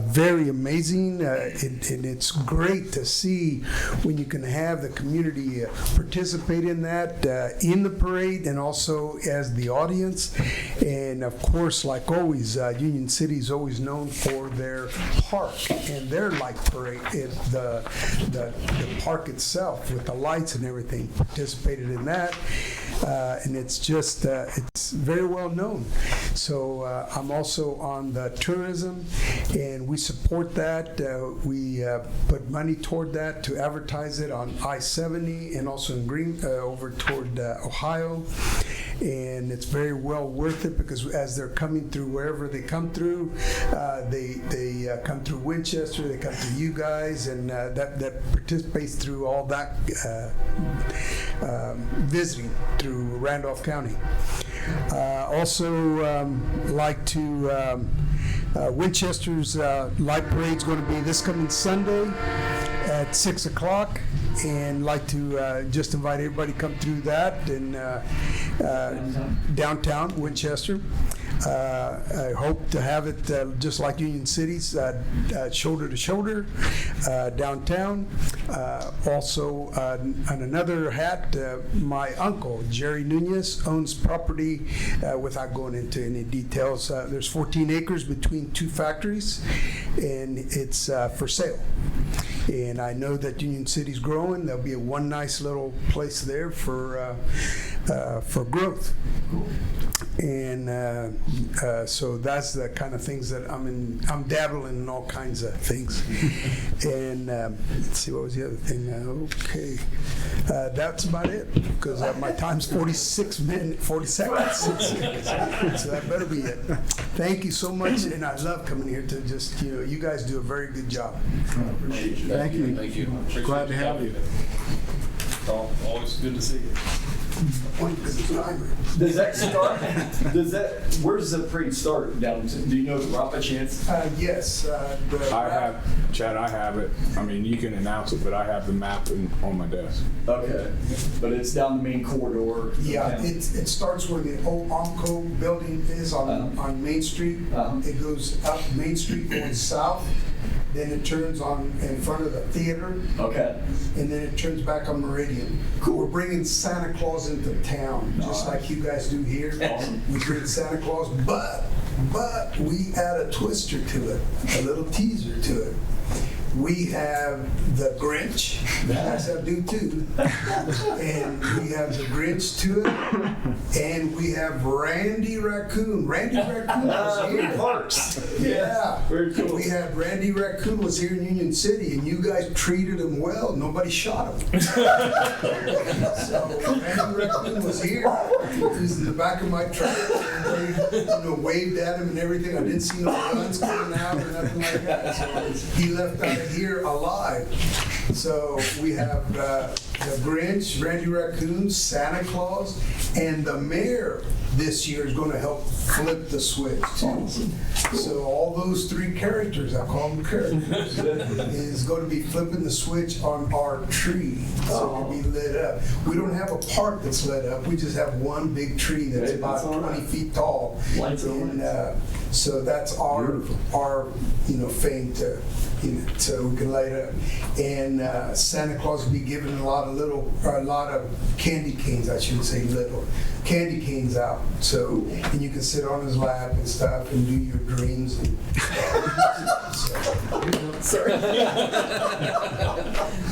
Very amazing, and it's great to see when you can have the community participate in that, in the parade, and also as the audience. And of course, like always, Union City is always known for their park and their light parade. The park itself with the lights and everything, participated in that. And it's just, it's very well known. So I'm also on the tourism, and we support that. We put money toward that to advertise it on I-70 and also in over toward Ohio. And it's very well worth it, because as they're coming through wherever they come through, they come through Winchester, they come through you guys, and that participates through all that visiting through Randolph County. Also like to Winchester's Light Parade is going to be this coming Sunday at 6 o'clock, and like to just invite everybody to come through that in downtown Winchester. I hope to have it just like Union City's, shoulder to shoulder downtown. Also, on another hat, my uncle, Jerry Nunez, owns property, without going into any details. There's 14 acres between 2 factories, and it's for sale. And I know that Union City's growing. There'll be one nice little place there for growth. And so that's the kind of things that I'm dabbling in all kinds of things. And let's see, what was the other thing? Okay, that's about it, because my time's 40 seconds. So that better be it. Thank you so much, and I love coming here to just, you guys do a very good job. Appreciate you. Thank you. Thank you. Glad to have you. Always good to see you. Does that start? Where does the parade start? Down to, do you know the Rapa chance? Yes. I have, Chad, I have it. I mean, you can announce it, but I have the map on my desk. Okay, but it's down the main corridor. Yeah, it starts where the old Omco building is on Main Street. It goes up Main Street going south, then it turns on in front of the theater. Okay. And then it turns back on Meridian. Cool. We're bringing Santa Claus into town, just like you guys do here. Awesome. We bring Santa Claus, but we add a twister to it, a little teaser to it. We have the Grinch, you guys have do too, and we have the Grinch to it, and we have Randy Raccoon. Randy Raccoon was here. Parks. Yeah. Very cool. We had Randy Raccoon was here in Union City, and you guys treated him well. Nobody shot him. So Randy Raccoon was here. He was in the back of my truck. Everybody, waved at him and everything. I didn't see no guns coming out or nothing like that. So he left out of here alive. So we have the Grinch, Randy Raccoon, Santa Claus, and the mayor this year is going to help flip the switch too. Awesome. So all those 3 characters, I call them characters, is going to be flipping the switch on our tree. So it'll be lit up. We don't have a park that's lit up. We just have one big tree that's about 20 feet tall. Lights on. And so that's our fame to, so we can light up. And Santa Claus will be giving a lot of candy canes, I shouldn't say little, candy canes out. So, and you can sit on his lap and stuff and do your dreams. And, Sorry. You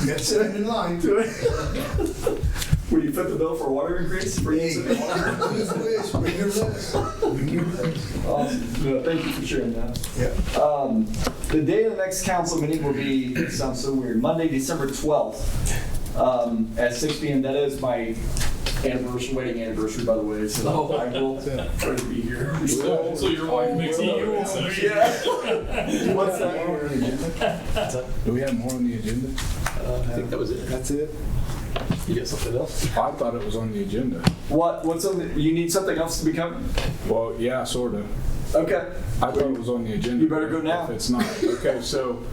got to sit in line. Will you foot the bill for a water increase? Hey, please wish, bring your list. Bring your list. Awesome. No, thank you for sharing that. Yeah. The day of the next council meeting will be, it sounds so weird, Monday, December 12th at 6 p.m. That is my anniversary, wedding anniversary, by the way, so I will try to be here. So your wife makes it you. Yeah. What's that? Do we have more on the agenda? I think that was it. That's it. You got something else? I thought it was on the agenda. What's on the, you need something else to be covered? Well, yeah, sort of. Okay. I thought it was on the agenda. You better go now. If it's not. Okay, so,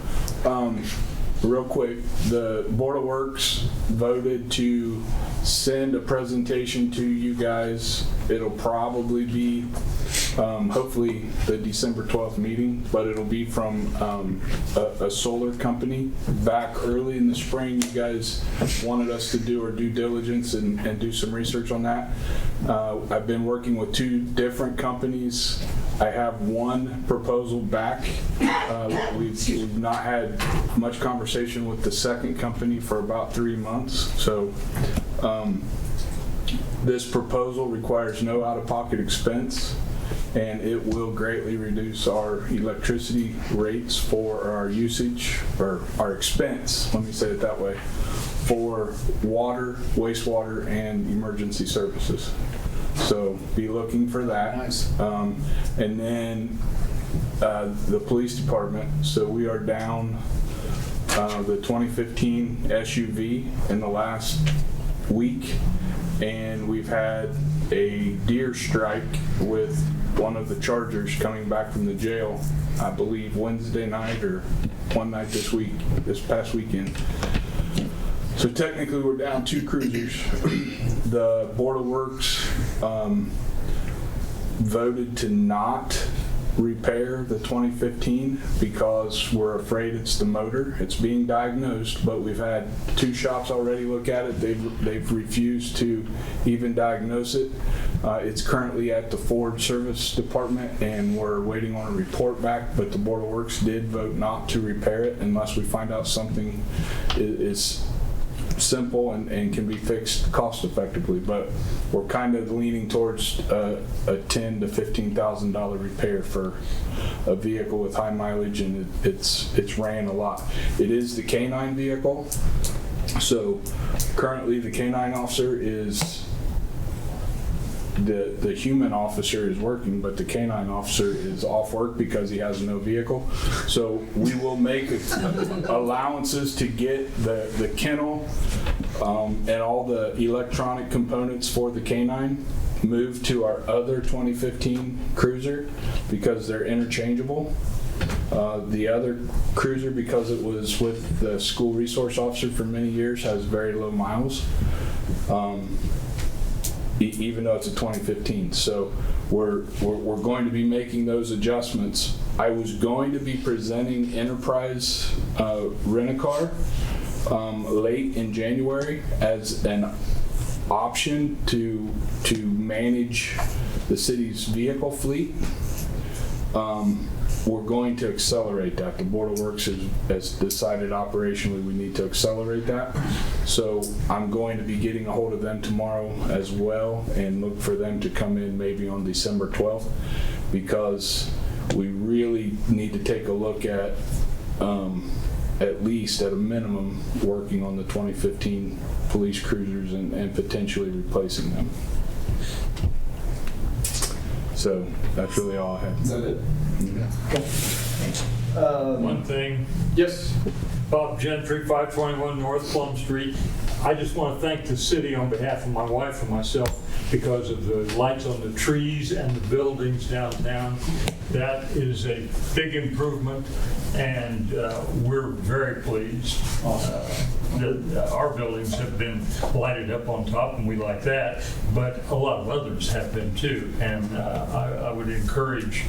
real quick, the Board of Works voted to send a presentation to you guys. It'll probably be, hopefully, the December 12th meeting, but it'll be from a solar company. Back early in the spring, you guys wanted us to do our due diligence and do some research on that. I've been working with 2 different companies. I have one proposal back. We've not had much conversation with the second company for about 3 months. So this proposal requires no out-of-pocket expense, and it will greatly reduce our electricity rates for our usage, or our expense, let me say it that way, for water, wastewater, and emergency services. So be looking for that. Nice. And then the police department. So we are down the 2015 SUV in the last week, and we've had a deer strike with one of the Chargers coming back from the jail, I believe Wednesday night or one night this past weekend. So technically we're down 2 cruisers. The Board of Works voted to not repair the 2015 because we're afraid it's the motor. It's being diagnosed, but we've had 2 shops already look at it. They've refused to even diagnose it. It's currently at the Ford Service Department, and we're waiting on a report back, but the Board of Works did vote not to repair it unless we find out something is simple and can be fixed cost effectively. But we're kind of leaning towards a $10,000 to $15,000 repair for a vehicle with high mileage, and it's ran a lot. It is the K9 vehicle. So currently the K9 officer is the human officer is working, but the K9 officer is off work because he has no vehicle. So we will make allowances to get the kennel and all the electronic components for the K9 moved to our other 2015 Cruiser because they're interchangeable. The other Cruiser, because it was with the school resource officer for many years, has very low miles. Even though it's a 2015. So we're going to be making those adjustments. I was going to be presenting Enterprise Rent-A-Car late in January as an option to manage the city's vehicle fleet. We're going to accelerate that. The Board of Works has decided operationally we need to accelerate that. So I'm going to be getting a hold of them tomorrow as well and look for them to come in maybe on December 12th, because we really need to take a look at least at a minimum working on the 2015 police cruisers and potentially replacing them. So that's really all I have. Is that it? One thing, Yes. Bob Gentry, 521 North Plum Street. I just want to thank the city on behalf of my wife and myself because of the lights on the trees and the buildings downtown. That is a big improvement, and we're very pleased. Our buildings have been lighted up on top, and we like that, but a lot of others have been too. And I would encourage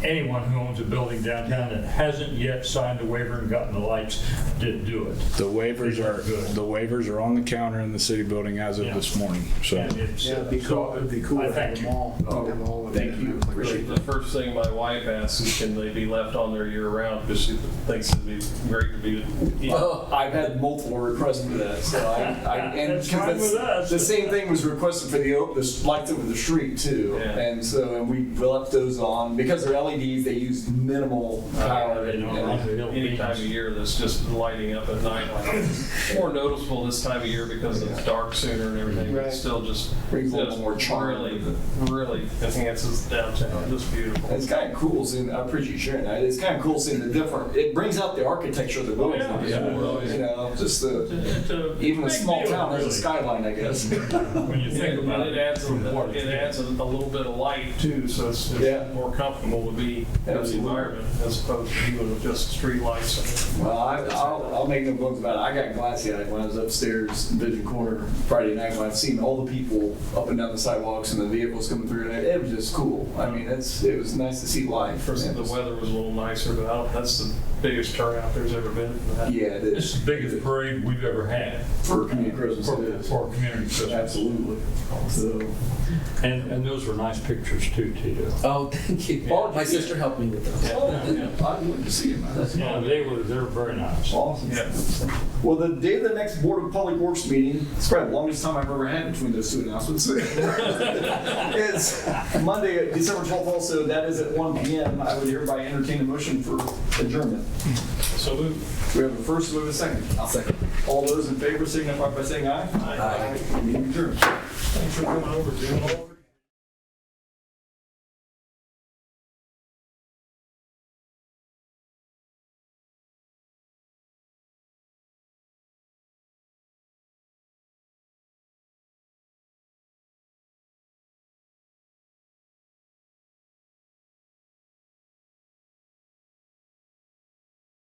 anyone who owns a building downtown that hasn't yet signed a waiver and gotten the lights to do it. The waivers are on the counter in the city building as of this morning. So And it's, Yeah, it'd be cool. It'd be cool I to have thank them you. all. Have all of Thank them. you. Appreciate the first thing my wife asks is, can they be left on there year round? Because she thinks it'd be great to be. I've had multiple requests for that, so and That's fine with us. the same thing was requested for the lights over the street too, Yeah. and we left those on because they're LED LEDs, they use minimal power. Any time of year that's just lighting up at night, like more noticeable this time of year because it's dark sooner and everything, but Right. still just Brings a little more charm. really enhances downtown. Just beautiful. It's kind of cool seeing, I appreciate you sharing that. It's kind of cool seeing the different, it brings out the architecture of the buildings. You know, just the, even a small town has a skyline, I guess. When you think about it adds a little bit of light too, so it's Yeah. more comfortable to be in the Absolutely. environment as opposed to even with just street lights. Well, I'll make no bones about it. I got glassy-eyed when I was upstairs in Vision Corner Friday night when I've seen all the people up and down the sidewalks and the vehicles coming through. And it was just cool. I mean, it was nice to see life. First, the weather was a little nicer, but that's the biggest turnout there's ever been for that. Yeah, it It's is. the biggest parade we've ever had For community Christmas, it is. for community Christmas. Absolutely. So, And those were nice pictures too, Tito. Oh, thank you. My sister helped me with those. I'd love to see them. Yeah, they were very nice. Awesome. Yeah. Well, the day of the next Board of Public Works meeting, it's probably the longest time I've ever had between those two announcements. It's Monday, December 12th also, that is at 1 p.m. I would hereby entertain a motion for adjournment. So moved. We have a first, we have a second. I'll second. All those in favor signify by saying aye. Aye. Meeting adjourned. Thanks for coming over, Jim.